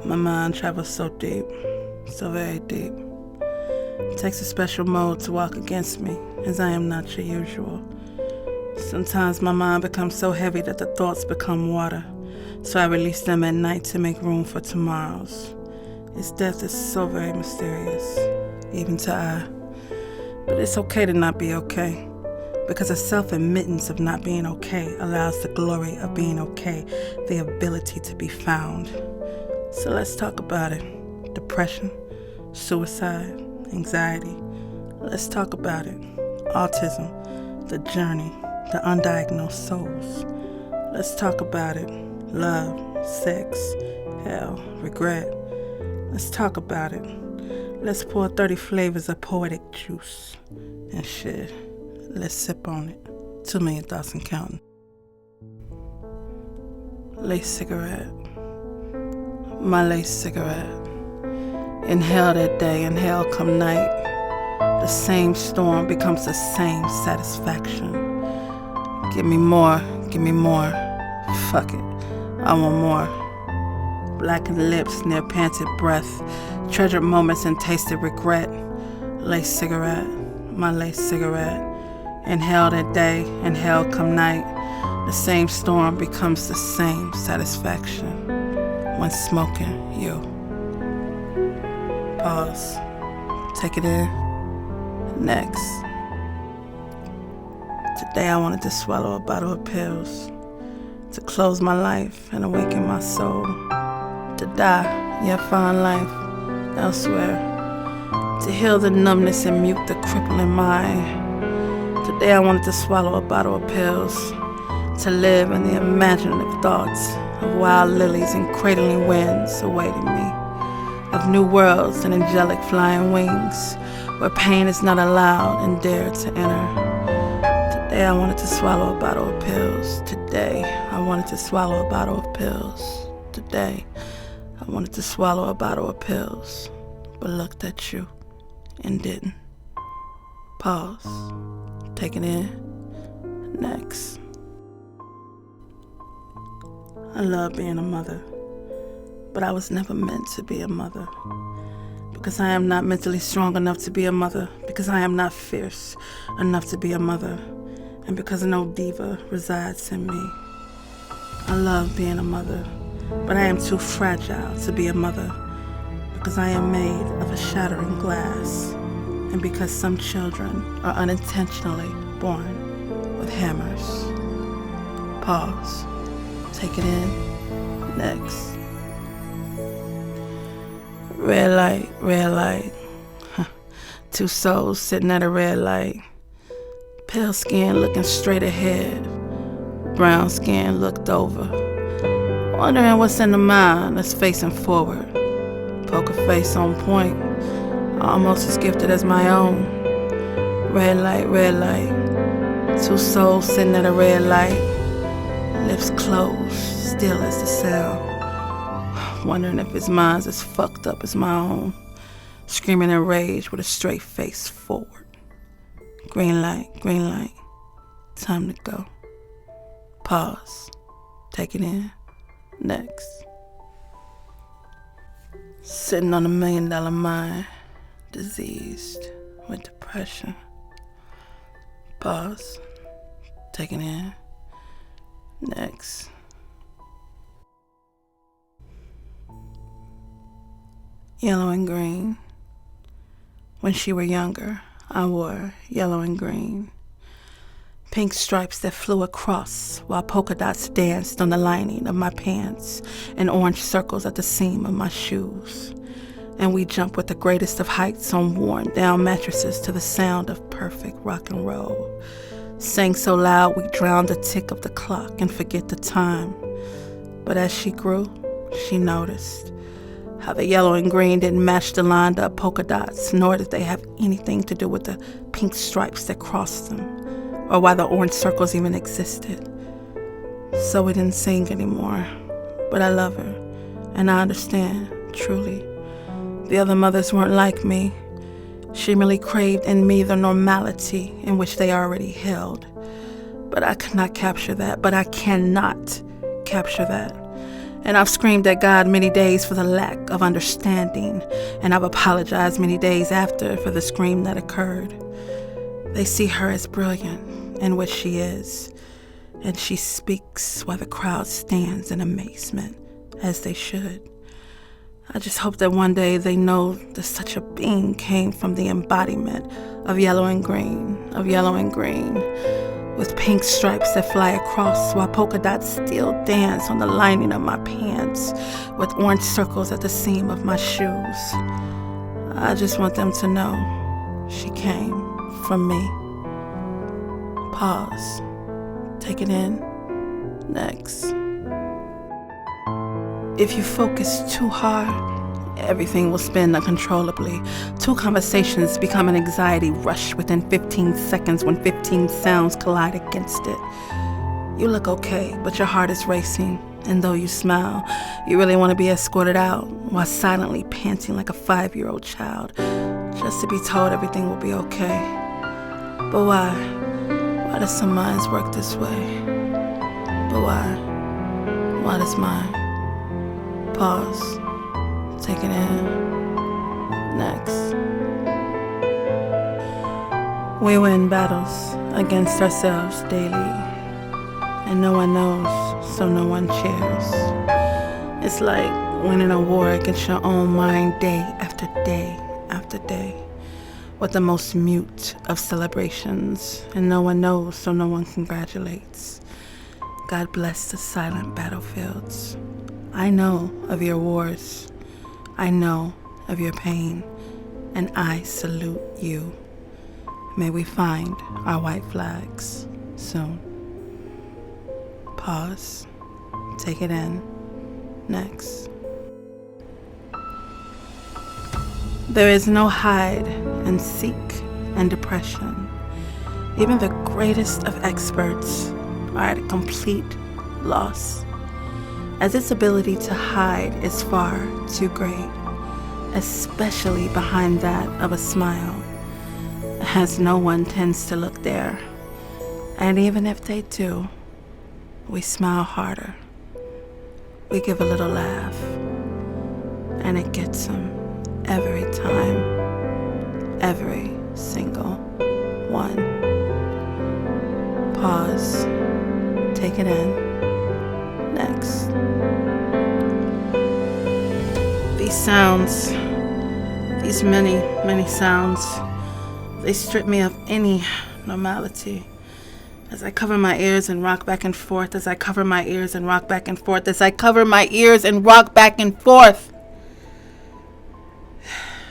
My mind travels so deep, so very deep. It takes a special mode to walk against me, as I am not your usual. Sometimes my mind becomes so heavy that the thoughts become water, so I release them at night to make room for tomorrows. Its death is so very mysterious, even to I. But it's okay to not be okay, because a self-admittance of not being okay allows the glory of being okay, the ability to be found. So let's talk about it. Depression, suicide, anxiety. Let's talk about it. Autism, the journey, the undiagnosed souls. Let's talk about it. Love, sex, hell, regret. Let's talk about it. Let's pour 30 flavors of poetic juice. And shit, let's sip on it. 2 million thoughts and counting. Lace cigarette. My lace cigarette. Inhale that day, inhale come night. The same storm becomes the same satisfaction. Give me more, give me more. Fuck it, I want more. Blackened lips near panted breath, treasured moments and tasted regret. Lace cigarette, my lace cigarette. Inhale that day, inhale come night. The same storm becomes the same satisfaction. When smoking, you. Pause. Take it in. Next. Today I wanted to swallow a bottle of pills. To close my life and awaken my soul. To die, yet find life elsewhere. To heal the numbness and mute the crippling mind. Today I wanted to swallow a bottle of pills. To live in the imaginative thoughts of wild lilies and cradling winds awaiting me, of new worlds and angelic flying wings, where pain is not allowed and dared to enter. Today I wanted to swallow a bottle of pills. Today I wanted to swallow a bottle of pills. Today I wanted to swallow a bottle of pills, but looked at you and didn't. Pause. Take it in. Next. I love being a mother, but I was never meant to be a mother. Because I am not mentally strong enough to be a mother, because I am not fierce enough to be a mother, and because no diva resides in me. I love being a mother, but I am too fragile to be a mother, because I am made of a shattering glass, and because some children are unintentionally born with hammers. Pause. Take it in. Next. Red light, red light. Two souls sitting at a red light. Pale skin looking straight ahead. Brown skin looked over. Wondering what's in the mind that's facing forward. Poker face on point. Almost as gifted as my own. Red light, red light. Two souls sitting at a red light. Lips closed, still as the sound. Wondering if his mind's as fucked up as my own. Screaming in rage with a straight face forward. Green light, time to go. Pause. Take it in. Next. Sitting on $1 million mind, diseased with depression. Pause. Take it in. Next. Yellow and green. When she were younger, I wore yellow and green. Pink stripes that flew across while polka dots danced on the lining of my pants and orange circles at the seam of my shoes. And we jumped with the greatest of heights on worn down mattresses to the sound of perfect rock and roll. Sang so loud we drowned the tick of the clock and forget the time. But as she grew, she noticed how the yellow and green didn't match the lined up polka dots, nor did they have anything to do with the pink stripes that crossed them, or why the orange circles even existed. So we didn't sing anymore. But I love her, and I understand, truly. The other mothers weren't like me. She merely craved in me the normality in which they already held. But I could not capture that. But I cannot capture that. And I've screamed at God many days for the lack of understanding, and I've apologized many days after for the scream that occurred. They see her as brilliant, and what she is, and she speaks while the crowd stands in amazement, as they should. I just hope that one day they know that such a being came from the embodiment of yellow and green, with pink stripes that fly across while polka dots still dance on the lining of my pants, with orange circles at the seam of my shoes. I just want them to know she came from me. Pause. Take it in. Next. If you focus too hard, everything will spin uncontrollably. 2 conversations become an anxiety rush within 15 seconds when 15 sounds collide against it. You look okay, but your heart is racing, and though you smile, you really want to be escorted out while silently panting like a 5-year-old child, just to be told everything will be okay. But why? Why do some minds work this way? But why? Why does mine? Pause. Take it in. Next. We win battles against ourselves daily, and no one knows, so no one cheers. It's like winning a war against your own mind day after day after day, with the most mute of celebrations, and no one knows, so no one congratulates. God bless the silent battlefields. I know of your wars. I know of your pain, and I salute you. May we find our white flags soon. Pause. Take it in. Next. There is no hide and seek and depression. Even the greatest of experts are at a complete loss, as its ability to hide is far too great, especially behind that of a smile, as no one tends to look there. And even if they do, we smile harder. We give a little laugh, and it gets them every time, every single one. Pause. Take it in. Next. These sounds, these many, many sounds, they strip me of any normality. As I cover my ears and rock back and forth, as I cover my ears and rock back and forth, as I cover my ears and rock back and forth,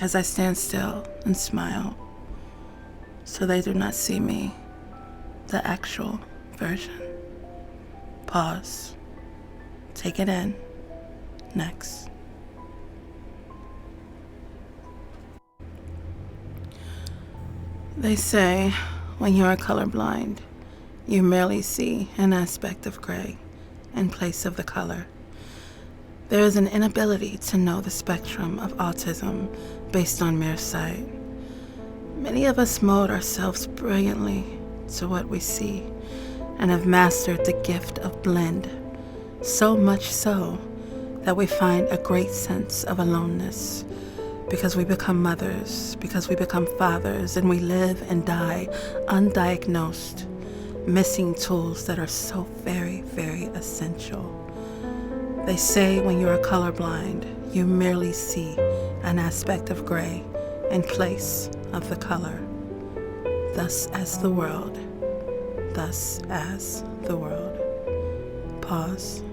as I stand still and smile, so they do not see me, the actual version. Pause. Take it in. Next. They say when you are colorblind, you merely see an aspect of gray in place of the color. There is an inability to know the spectrum of autism based on mere sight. Many of us mold ourselves brilliantly to what we see and have mastered the gift of blend, so much so that we find a great sense of aloneness because we become mothers, because we become fathers, and we live and die undiagnosed, missing tools that are so very, very essential. They say when you are colorblind, you merely see an aspect of gray in place of the color. Thus as the world. Thus as the world. Pause.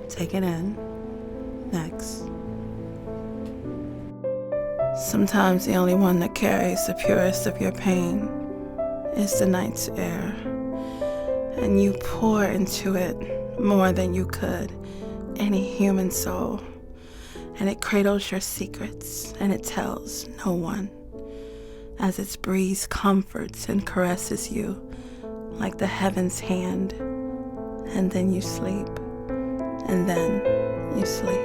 Take it in. Next. Sometimes the only one that carries the purest of your pain is the night's air, and you pour into it more than you could any human soul, and it cradles your secrets and it tells no one, as its breeze comforts and caresses you like the heaven's hand, and then you sleep, and then you sleep.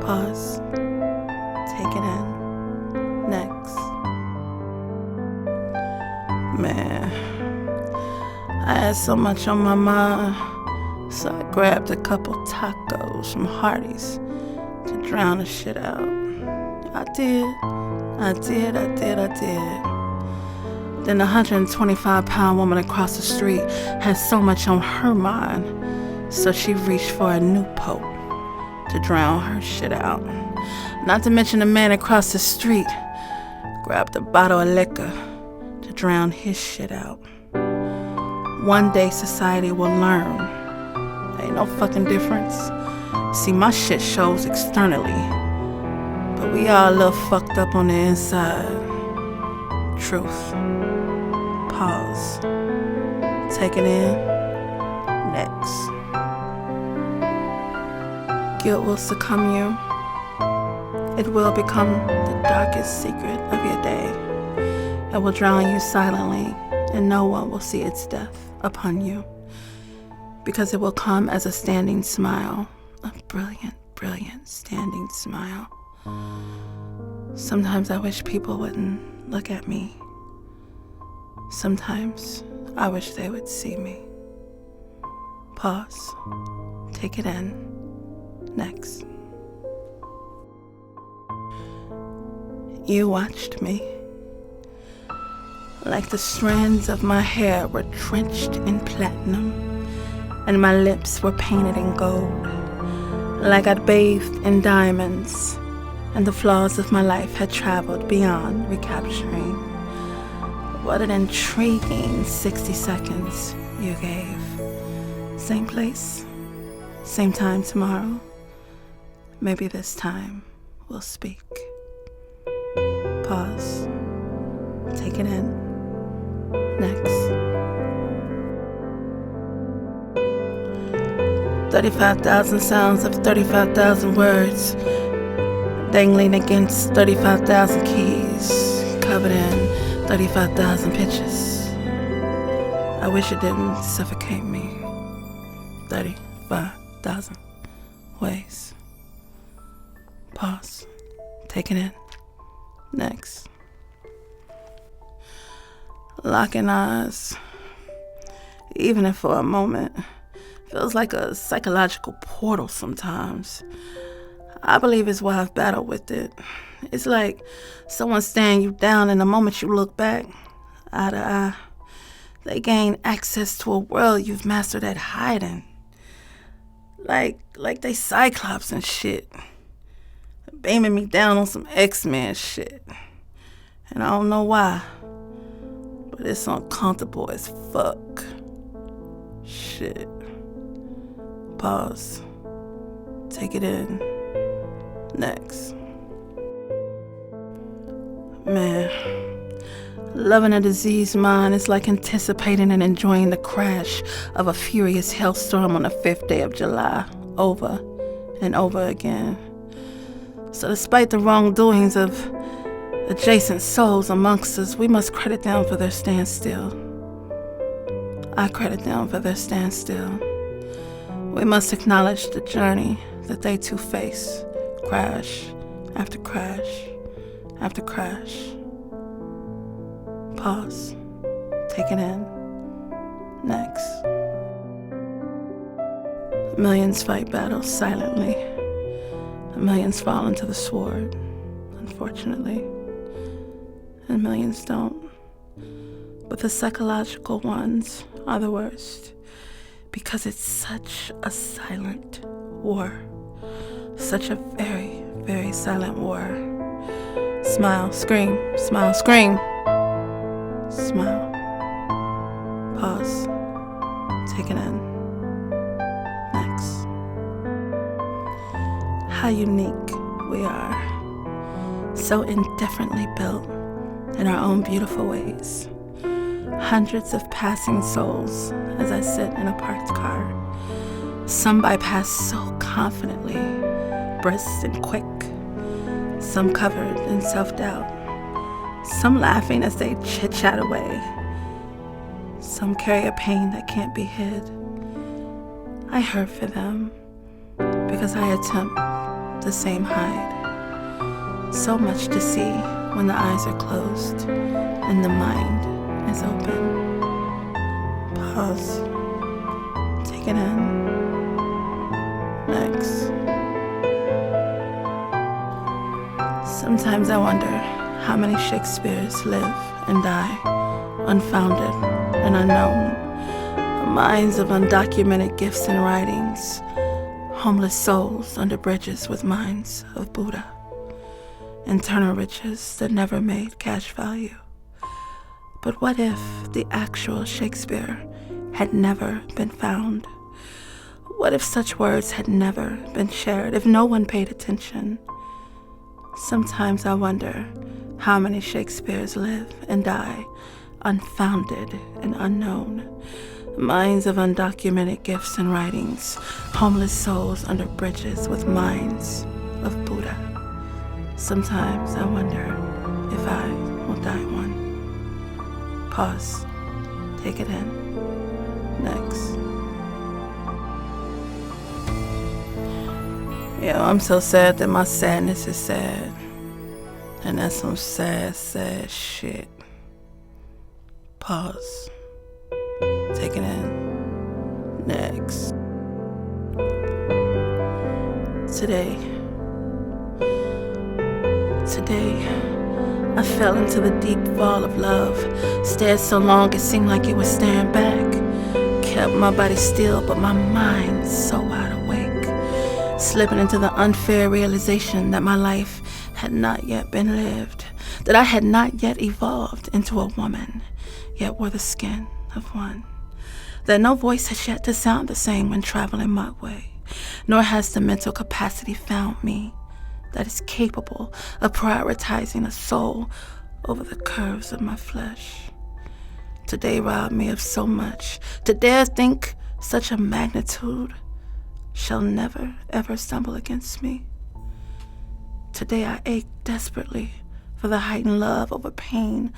Pause. Take it in. Next. Man, I had so much on my mind, So I grabbed a couple tacos from Hardee's to drown the shit out. I did. Then the 125-pound woman across the street had so much on her mind, so she reached for a new Pope to drown her shit out. Not to mention the man across the street grabbed a bottle of liquor to drown his shit out. One day society will learn. Ain't no fucking difference. See, my shit shows externally, but we all a little fucked up on the inside. Truth. Pause. Take it in. Next. Guilt will succumb you. It will become the darkest secret of your day. It will drown you silently, and no one will see its death upon you, because it will come as a standing smile, a brilliant, brilliant standing smile. Sometimes I wish people wouldn't look at me. Sometimes I wish they would see me. Pause. Take it in. Next. You watched me. Like the strands of my hair were drenched in platinum, and my lips were painted in gold. Like I'd bathed in diamonds, and the flaws of my life had traveled beyond recapturing. What an intriguing 60 seconds you gave. Same place, same time tomorrow. Maybe this time we'll speak. Pause. Take it in. Next. 35,000 sounds of 35,000 words, dangling against 35,000 keys, covered in 35,000 pitches. I wish it didn't suffocate me. 35,000 ways. Pause. Take it in. Next. Locking eyes, even if for a moment, feels like a psychological portal sometimes. I believe it's why I've battled with it. It's like someone staring you down, and the moment you look back, eye to eye, they gain access to a world you've mastered at hiding. Like they Cyclops and shit, beaming me down on some X-Men shit. And I don't know why, but it's uncomfortable as fuck. Shit. Pause. Take it in. Next. Man, loving a diseased mind is like anticipating and enjoying the crash of a furious hailstorm on the 5th day of July, over and over again. So despite the wrongdoings of adjacent souls amongst us, we must credit them for their standstill. I credit them for their standstill. We must acknowledge the journey that they too face, crash after crash after crash. Pause. Take it in. Next. Millions fight battles silently. Millions fall into the sword, unfortunately. And millions don't. But the psychological ones are the worst, because it's such a silent war. Such a very, very silent war. Smile, scream, smile, scream. Smile. Pause. Take it in. Next. How unique we are. So indifferently built in our own beautiful ways. Hundreds of passing souls as I sit in a parked car. Some bypass so confidently, brisk and quick. Some covered in self-doubt. Some laughing as they chit-chat away. Some carry a pain that can't be hid. I hurt for them because I attempt the same hide. So much to see when the eyes are closed and the mind is open. Pause. Take it in. Next. Sometimes I wonder how many Shakespeares live and die, unfounded and unknown. Minds of undocumented gifts and writings, homeless souls under bridges with minds of Buddha, internal riches that never made cash value. But what if the actual Shakespeare had never been found? What if such words had never been shared, if no one paid attention? Sometimes I wonder how many Shakespeares live and die, unfounded and unknown. Minds of undocumented gifts and writings, homeless souls under bridges with minds of Buddha. Sometimes I wonder if I will die one. Pause. Take it in. Next. Yo, I'm so sad that my sadness is sad. And that's some sad, sad shit. Pause. Take it in. Next. Today, I fell into the deep fall of love. Stared so long it seemed like it was staring back. Kept my body still, but my mind so wide awake. Slipping into the unfair realization that my life had not yet been lived. That I had not yet evolved into a woman, yet wore the skin of one. That no voice has yet to sound the same when traveling my way, nor has the mental capacity found me that is capable of prioritizing a soul over the curves of my flesh. Today robbed me of so much. To dare think such a magnitude shall never, ever stumble against me. Today I ache desperately for the heightened love over pain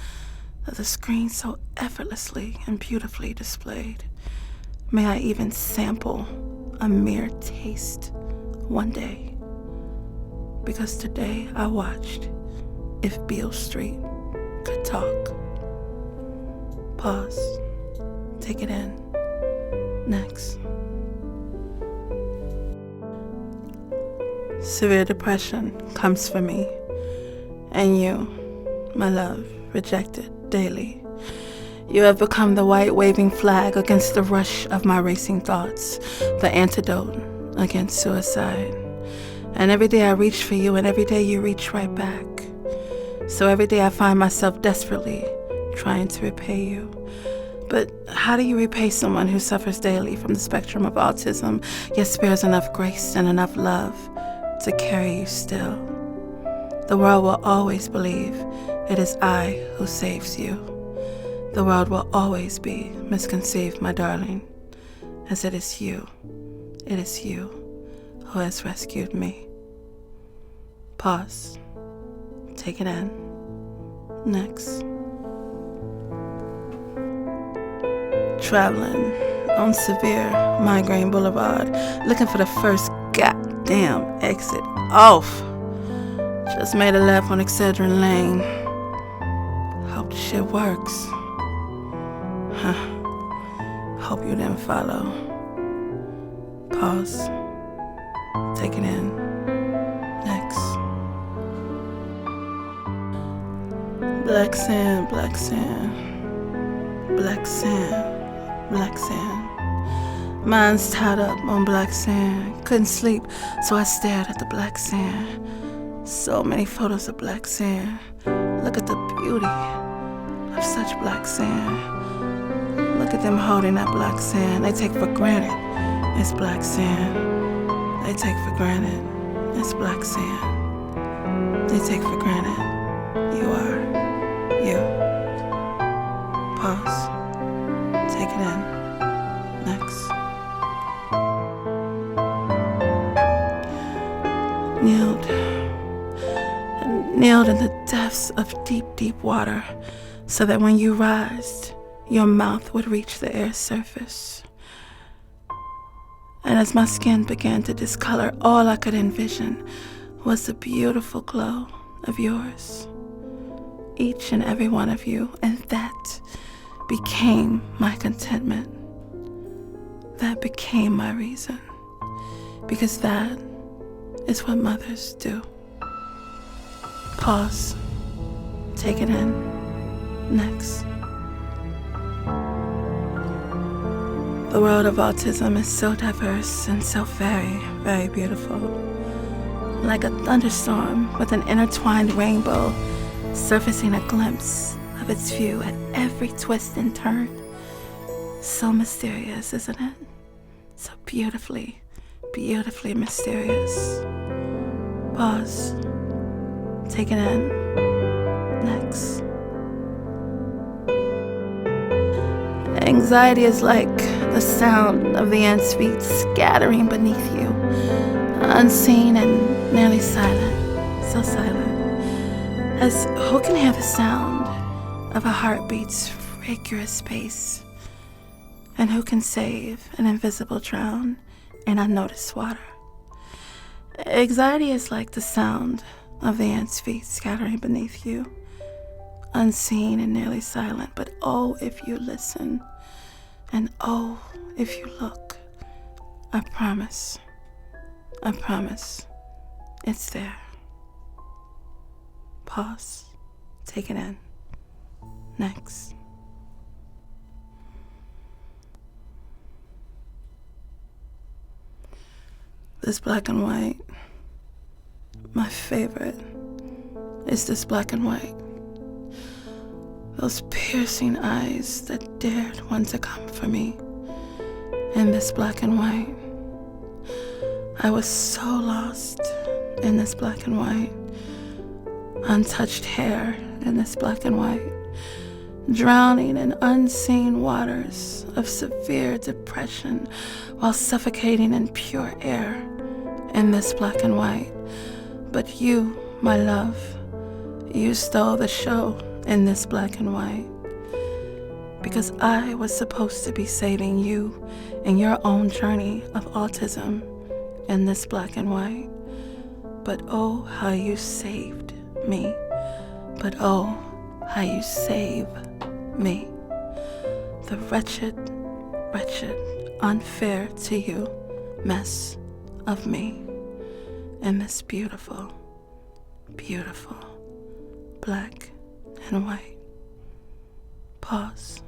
of the screen so effortlessly and beautifully displayed. May I even sample a mere taste one day. Because today I watched If Beale Street Could Talk. Pause. Take it in. Next. Severe depression comes for me, and you, my love, rejected daily. You have become the white waving flag against the rush of my racing thoughts, the antidote against suicide. And every day I reach for you, and every day you reach right back. So every day I find myself desperately trying to repay you. But how do you repay someone who suffers daily from the spectrum of autism, yet spares enough grace and enough love to carry you still? The world will always believe it is I who saves you. The world will always be misconceived, my darling, as it is you who has rescued me. Pause. Take it in. Next. Traveling on severe migraine boulevard, looking for the first goddamn exit off. Just made a left on Excedrin Lane. Hope the shit works. Hope you didn't follow. Pause. Take it in. Next. Black sand, black sand. Black sand, black sand. Mind's tied up on black sand. Couldn't sleep, so I stared at the black sand. So many photos of black sand. Look at the beauty of such black sand. Look at them holding that black sand. They take for granted it's black sand. They take for granted it's black sand. They take for granted you are you. Pause. Take it in. Next. Kneeled in the depths of deep, deep water, so that when you rised, your mouth would reach the air's surface. And as my skin began to discolor, all I could envision was the beautiful glow of yours. Each and every one of you, and that became my contentment. That became my reason. because that is what mothers do. Pause. Take it in. Next. The world of autism is so diverse and so very, very beautiful. Like a thunderstorm with an intertwined rainbow, surfacing a glimpse of its view at every twist and turn. So mysterious, isn't it? So beautifully, beautifully mysterious. Pause. Take it in. Next. Anxiety is like the sound of the ants' feet scattering beneath you, unseen and nearly silent, so silent, as who can hear the sound of a heartbeat's rigorous pace, and who can save an invisible drown in unnoticed water. Anxiety is like the sound of the ants' feet scattering beneath you, unseen and nearly silent, but oh, if you listen, and oh, if you look, I promise, it's there. Pause, take it in. Next. This black and white, my favorite is this black and white. Those piercing eyes that dared want to come for me in this black and white. I was so lost in this black and white. Untouched hair in this black and white. Drowning in unseen waters of severe depression while suffocating in pure air in this black and white. But you, my love, you stole the show in this black and white, because I was supposed to be saving you in your own journey of autism in this black and white. But oh, how you saved me. But oh, how you save me. The wretched, unfair to you mess of me in this beautiful, beautiful black and white. Pause.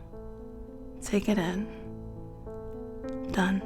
Take it in. Done.